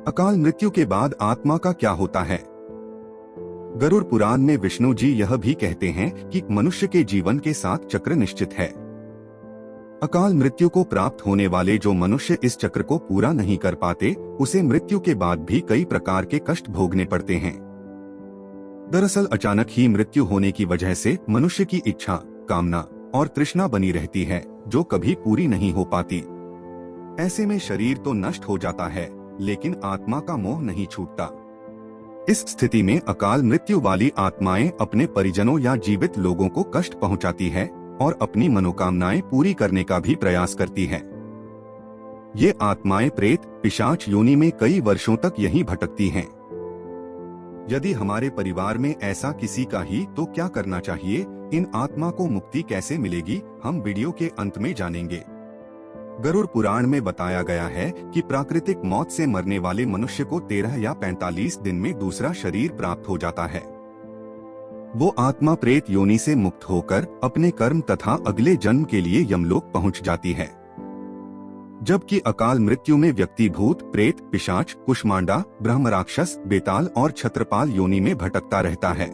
अकाल मृत्यु के बाद आत्मा का क्या होता है? गरुड़ पुराण में विष्णु जी यह भी कहते हैं कि मनुष्य के जीवन के 7 चक्र निश्चित है। अकाल मृत्यु को प्राप्त होने वाले जो मनुष्य इस चक्र को पूरा नहीं कर पाते, उसे मृत्यु के बाद भी कई प्रकार के कष्ट भोगने पड़ते हैं। दरअसल अचानक ही मृत्यु होने की वजह से मनुष्य की इच्छा, कामना और तृष्णा बनी रहती है, जो कभी पूरी नहीं हो पाती। ऐसे में शरीर तो नष्ट हो जाता है, लेकिन आत्मा का मोह नहीं छूटता। इस स्थिति में अकाल मृत्यु वाली आत्माएं अपने परिजनों या जीवित लोगों को कष्ट पहुंचाती है और अपनी मनोकामनाएं पूरी करने का भी प्रयास करती है। ये आत्माएं प्रेत, पिशाच योनि में कई वर्षों तक यहीं भटकती हैं। यदि हमारे परिवार में ऐसा किसी का ही, तो क्या करना चाहिए? इन आत्मा को मुक्ति कैसे मिलेगी, हम वीडियो के अंत में जानेंगे। गरुड़ पुराण में बताया गया है कि प्राकृतिक मौत से मरने वाले मनुष्य को 13 या 45 दिन में दूसरा शरीर प्राप्त हो जाता है। वो आत्मा प्रेत योनि से मुक्त होकर अपने कर्म तथा अगले जन्म के लिए यमलोक पहुंच जाती है। जबकि अकाल मृत्यु में व्यक्ति भूत, प्रेत, पिशाच, कुष्मांडा, ब्रह्म राक्षस, बेताल और छत्रपाल योनि में भटकता रहता है।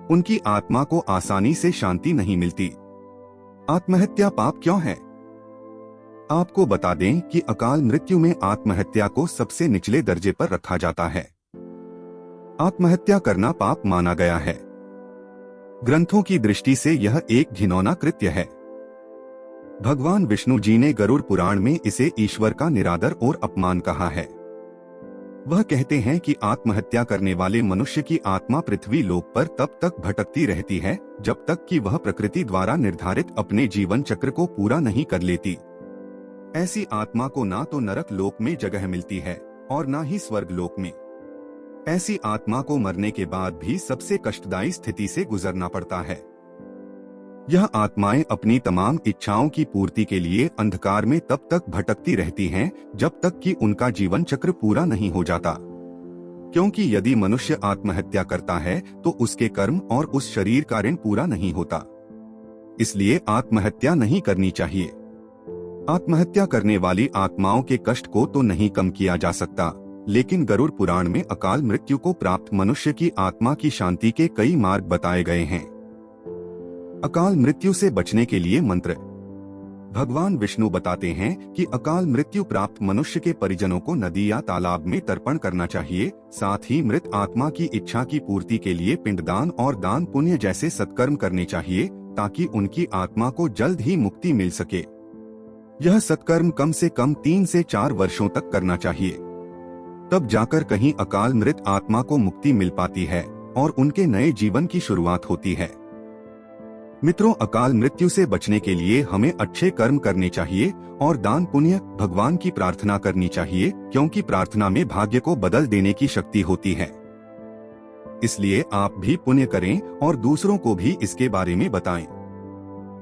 उनकी आत्मा को आसानी से शांति नहीं मिलती। आत्महत्या पाप क्यों है? आपको बता दें कि अकाल मृत्यु में आत्महत्या को सबसे निचले दर्जे पर रखा जाता है। आत्महत्या करना पाप माना गया है। ग्रंथों की दृष्टि से यह एक घिनौना कृत्य है। भगवान विष्णु जी ने गरुड़ पुराण में इसे ईश्वर का निरादर और अपमान कहा है। वह कहते हैं कि आत्महत्या करने वाले मनुष्य की आत्मा पृथ्वी लोक पर तब तक भटकती रहती है जब तक कि वह प्रकृति द्वारा निर्धारित अपने जीवन चक्र को पूरा नहीं कर लेती। ऐसी आत्मा को ना तो नरक लोक में जगह मिलती है और ना ही स्वर्ग लोक में। ऐसी आत्मा को मरने के बाद भी सबसे कष्टदायी स्थिति से गुजरना पड़ता है। यह आत्माएं अपनी तमाम इच्छाओं की पूर्ति के लिए अंधकार में तब तक भटकती रहती हैं जब तक कि उनका जीवन चक्र पूरा नहीं हो जाता। क्योंकि यदि मनुष्य आत्महत्या करता है तो उसके कर्म और उस शरीर का ऋण पूरा नहीं होता। इसलिए आत्महत्या नहीं करनी चाहिए। आत्महत्या करने वाली आत्माओं के कष्ट को तो नहीं कम किया जा सकता, लेकिन गरुड़ पुराण में अकाल मृत्यु को प्राप्त मनुष्य की आत्मा की शांति के कई मार्ग बताए गए हैं। अकाल मृत्यु से बचने के लिए मंत्र। भगवान विष्णु बताते हैं कि अकाल मृत्यु प्राप्त मनुष्य के परिजनों को नदी या तालाब में तर्पण करना चाहिए। साथ ही मृत आत्मा की इच्छा की पूर्ति के लिए पिंडदान और दान पुण्य जैसे सत्कर्म करने चाहिए, ताकि उनकी आत्मा को जल्द ही मुक्ति मिल सके। यह सत्कर्म कम से कम 3 से 4 वर्षों तक करना चाहिए। तब जाकर कहीं अकाल मृत आत्मा को मुक्ति मिल पाती है और उनके नए जीवन की शुरुआत होती है। मित्रों, अकाल मृत्यु से बचने के लिए हमें अच्छे कर्म करने चाहिए और दान पुण्य, भगवान की प्रार्थना करनी चाहिए, क्योंकि प्रार्थना में भाग्य को बदल देने की शक्ति होती है। इसलिए आप भी पुण्य करें और दूसरों को भी इसके बारे में बताएं।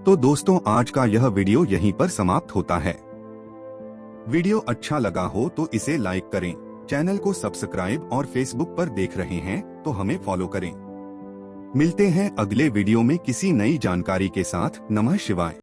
तो दोस्तों, आज का यह वीडियो यहीं पर समाप्त होता है। वीडियो अच्छा लगा हो तो इसे लाइक करें, चैनल को सब्सक्राइब और फेसबुक पर देख रहे हैं तो हमें फॉलो करें। मिलते हैं अगले वीडियो में किसी नई जानकारी के साथ। नमः शिवाय।